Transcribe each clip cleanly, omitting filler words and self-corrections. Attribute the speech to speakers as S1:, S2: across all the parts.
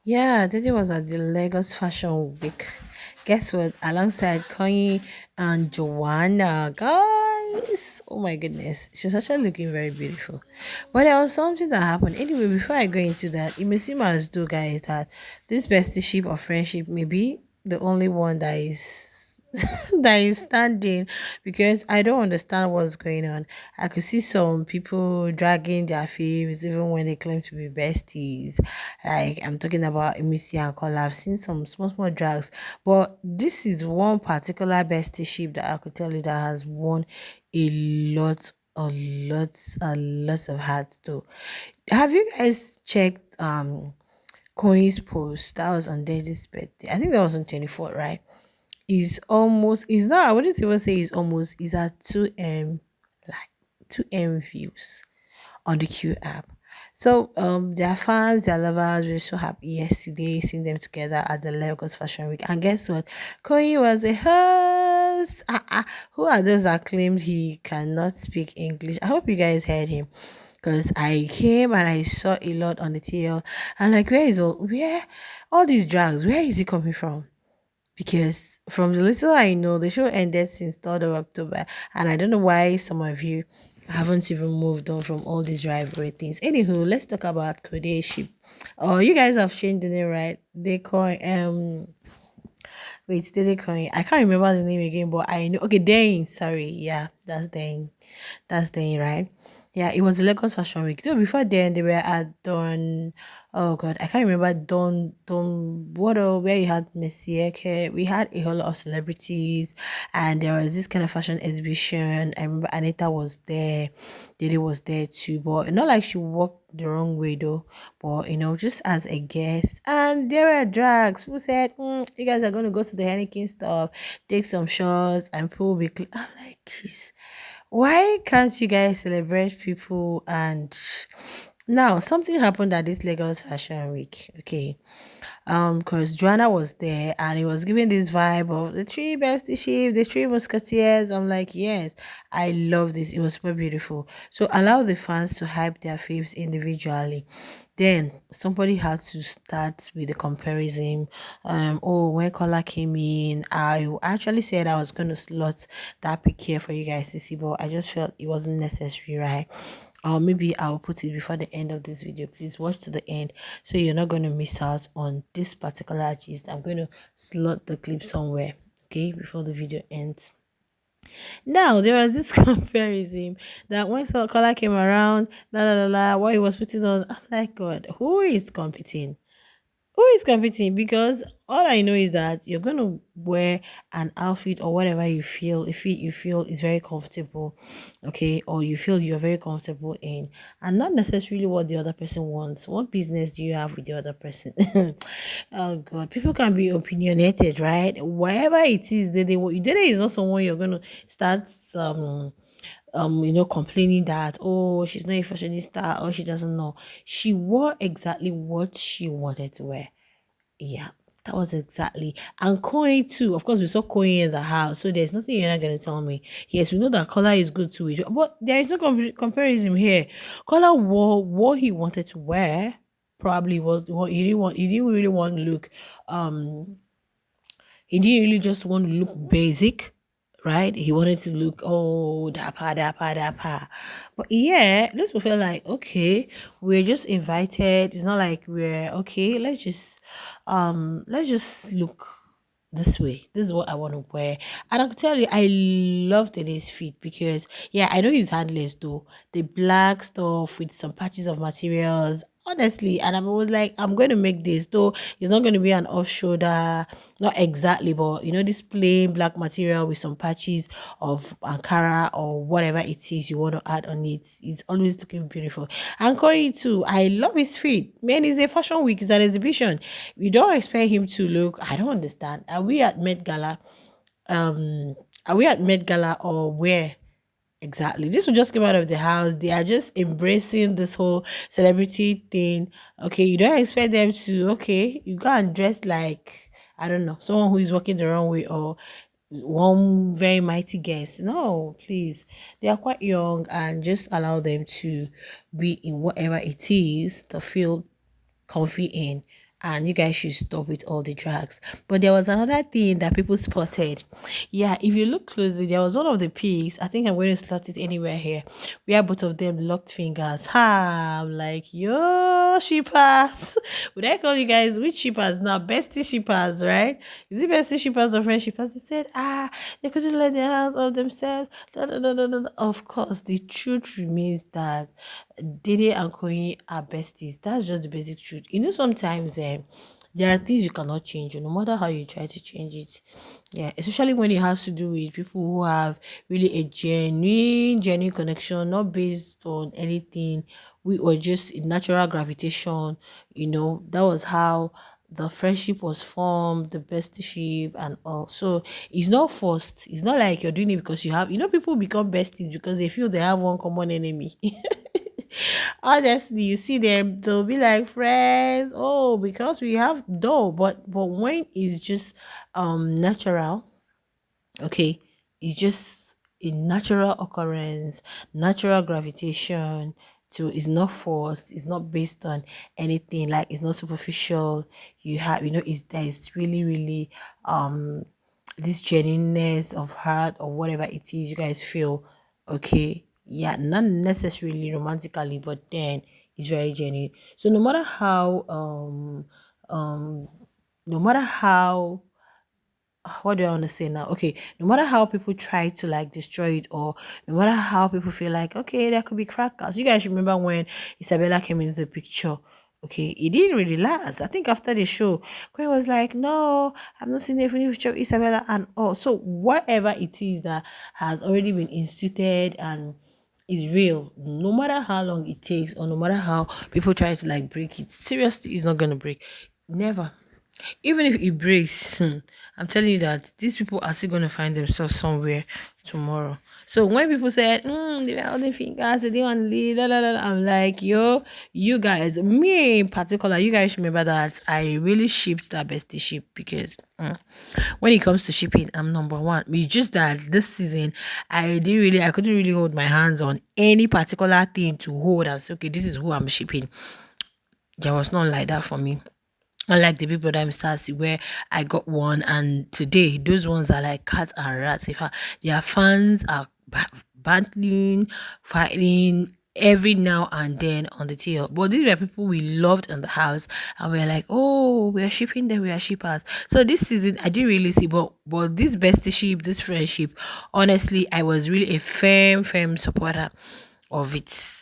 S1: Yeah, Dede was at the Lagos Fashion Week. Guess what? Alongside Koyin and Joanna. Guys! Oh my goodness. She's actually looking very beautiful. But there was something that happened. Anyway, before I go into that, it may seem as though, guys, that this bestship or friendship may be the only one that is that is standing because I don't understand what's going on. I could see some people dragging their faves even when they claim to be besties. Like I'm talking about Emisi and Kola. I've seen some small drags, but this is one particular bestie ship that I could tell you that has won a lot of hearts though. Have you guys checked Coin's post that was on Daddy's birthday? I think that was on 24th, right? Is not, I wouldn't even say it's almost, is at 2M, like 2M views on the Q app. So their fans, their lovers were so happy yesterday seeing them together at the Lagos Fashion Week. And guess what? Koyi was a host. Who are those that claimed he cannot speak English? I hope you guys heard him. Because I came and I saw a lot on the TL. And like, where all these drags, where is he coming from? Because from the little I know, the show ended since 3rd of October, and I don't know why some of you haven't even moved on from all these rivalry things. Anywho, let's talk about Kode ship. Oh, you guys have changed the name, right? They call wait, Dede Koyin. I can't remember the name again, but I know. Okay, Dane. Sorry, yeah, that's Dane. That's Dane, right? Yeah, it was the Lagos Fashion Week. Though before then, they were at Don. Oh God, I can't remember Don. What? Where you had Messieke. We had a whole lot of celebrities, and there was this kind of fashion exhibition. I remember Anita was there. Dede was there too, but not like she walked the wrong way though, but just as a guest. And there were drags who said, you guys are going to go to the Henneken stuff, take some shots, and people will be. I'm like, jeez, why can't you guys celebrate people? And now something happened at this Lagos Fashion Week. Okay, because Joanna was there and it was giving this vibe of the three bestie sheep, the three musketeers. I'm like, yes, I love this. It was super beautiful. So allow the fans to hype their faves individually. Then somebody had to start with the comparison. Oh, when Kola came in, I actually said I was gonna slot that pic here for you guys to see, but I just felt it wasn't necessary, right? Or maybe I'll put it before the end of this video. Please watch to the end so you're not going to miss out on this particular gist. I'm going to slot the clip somewhere, okay, before the video ends. Now there was this comparison that when color came around, what he was putting on. I'm like, God, who is competing? Who is competing? Because all I know is that you're gonna wear an outfit or whatever you feel, if you feel is very comfortable, okay, or you feel you're very comfortable in, and not necessarily what the other person wants. What business do you have with the other person? Oh God, people can be opinionated, right? Whatever it is, they is not someone you're gonna start complaining that, oh, she's not a fashionista or she doesn't know. She wore exactly what she wanted to wear. Yeah, that was exactly. And Coin too. Of course, we saw Coin in the house, so there's nothing you're not gonna tell me. Yes, we know that color is good too, but there is no comparison here. Color wore what he wanted to wear. Probably was what he didn't want. He didn't really want to look. He didn't really just want to look basic, right? He wanted to look, oh, dapa. But yeah, this will feel like, okay, we're just invited. It's not like we're okay, let's just look this way. This is what I want to wear. And I can tell you, I love today's fit because yeah, I know he's handless though. The black stuff with some patches of materials. Honestly, and I was like, I'm going to make this though. It's not going to be an off shoulder, not exactly, but this plain black material with some patches of Ankara or whatever it is you want to add on it. It's always looking beautiful. And Corey too, I love his feet. Man, it's a fashion week, it's an exhibition. We don't expect him to look. I don't understand. Are we at Met Gala? Are we at Met Gala or where? Exactly. This will just come out of the house. They are just embracing this whole celebrity thing. Okay, you don't expect them to, okay, you go and dress like, I don't know, someone who is walking the wrong way or one very mighty guest. No, please. They are quite young and just allow them to be in whatever it is to feel comfy in. and you guys should stop with all the drags. But there was another thing that people spotted. Yeah, if you look closely, there was one of the pigs. I think I'm going to slot it anywhere here, where both of them locked fingers. Ha! I'm like, yo, shippers. Would I call you guys which shippers now? Bestie shippers, right? Is it bestie shippers or friend shippers? They said, they couldn't let their hands off themselves. Da, da, da, da, da. Of course, the truth remains that Dede and Koyin are besties. That's just the basic truth. You know, sometimes there are things you cannot change, no matter how you try to change it. Yeah, especially when it has to do with people who have really a genuine connection, not based on anything. We or just natural gravitation. You know, that was how the friendship was formed, the bestship, and all. So it's not forced. It's not like you're doing it because you have. You know, people become besties because they feel they have one common enemy. Honestly, you see them, they'll be like friends. Oh, because we have though, but when it's just natural, okay, it's just a natural occurrence, natural gravitation. To It's not forced, it's not based on anything, like it's not superficial. You have, it's there is really, really this genuineness of heart or whatever it is you guys feel. Okay, yeah, not necessarily romantically, but then it's very genuine. So um no matter how what do I want to say now? Okay, no matter how people try to like destroy it, or no matter how people feel like, okay, there could be crackers. You guys remember when Isabella came into the picture? Okay, it didn't really last. I think after the show, Queen was like, no, I'm not seeing the future of Isabella and all. So whatever it is that has already been instituted and is real, no matter how long it takes, or no matter how people try to like break it, seriously, it's not gonna break. Never. Even if it breaks, I'm telling you that these people are still going to find themselves somewhere tomorrow. So when people said, they were holding fingers, they didn't want to leave, la, la, la, I'm like, yo, you guys, me in particular, you guys remember that I really shipped that bestie ship because when it comes to shipping, I'm number one. It's just that this season, I couldn't really hold my hands on any particular thing to hold and say, okay, this is who I'm shipping. There was none like that for me. Unlike the people that I'm Sassy, where I got one, and today those ones are like cats and rats. In fact, their fans are battling, fighting every now and then on the tail. But these were people we loved in the house, and we are like, oh, we are shipping them, we are shippers. So this season, I didn't really see, but this bestie ship, this friendship, honestly, I was really a firm supporter of it.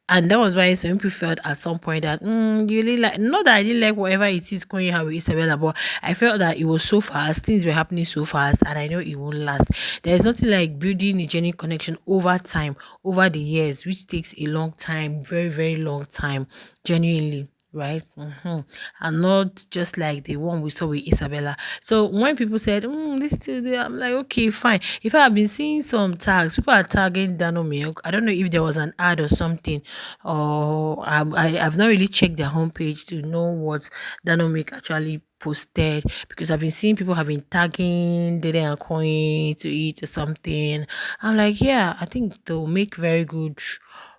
S1: And that was why some people felt at some point that you really like, not that I didn't like whatever it is going on with Isabella, but I felt that it was so fast, things were happening so fast, and I know it won't last. There's nothing like building a genuine connection over time, over the years, which takes a long time, very, very long time, genuinely. Right, and not just like the one we saw with Isabella. So when people said, this today, I'm like, okay, fine. If I've been seeing some tags, people are tagging Dano Milk. I don't know if there was an ad or something, or I've not really checked their homepage to know what Dano Milk actually posted, because I've been seeing people have been tagging Dede and Koyin to eat or something. I'm like, yeah, I think they'll make very good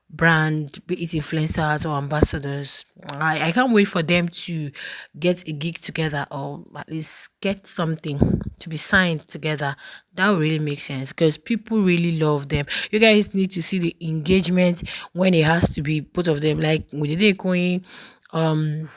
S1: brand, be it influencers or ambassadors. I can't wait for them to get a gig together, or at least get something to be signed together. That would really make sense because people really love them. You guys need to see the engagement when it has to be both of them. Like with the day going, um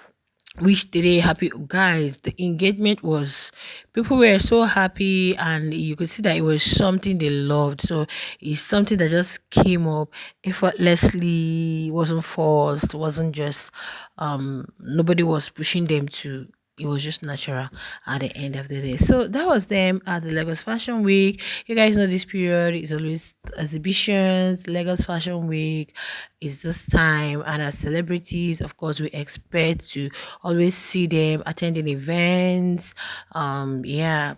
S1: which today happy guys, the engagement was, people were so happy, and you could see that it was something they loved. So it's something that just came up effortlessly, wasn't forced, wasn't just nobody was pushing them to, it was just natural at the end of the day. So that was them at the Lagos Fashion Week. You guys know this period is always exhibitions. Lagos Fashion Week is this time, and as celebrities, of course, we expect to always see them attending events. Yeah,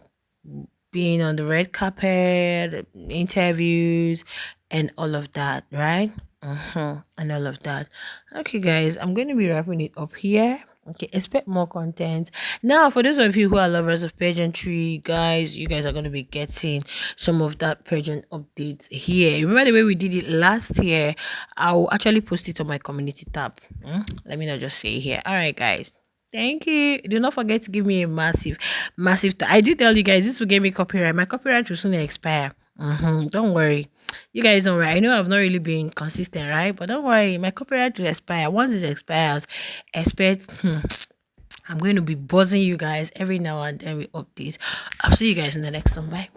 S1: being on the red carpet, interviews, and all of that, right? And all of that. Okay, guys, I'm going to be wrapping it up here. Okay, expect more content. Now, for those of you who are lovers of pageantry, guys, you guys are going to be getting some of that pageant updates here. Remember the way we did it last year? I'll actually post it on my community tab. Let me not just say here. All right, guys. Thank you. Do not forget to give me a massive, massive. I do tell you guys this will give me copyright. My copyright will soon expire. Don't worry. You guys don't worry. I know I've not really been consistent, right? But don't worry, my copyright will expire. Once it expires, expect I'm going to be buzzing you guys every now and then with updates. I'll see you guys in the next one. Bye.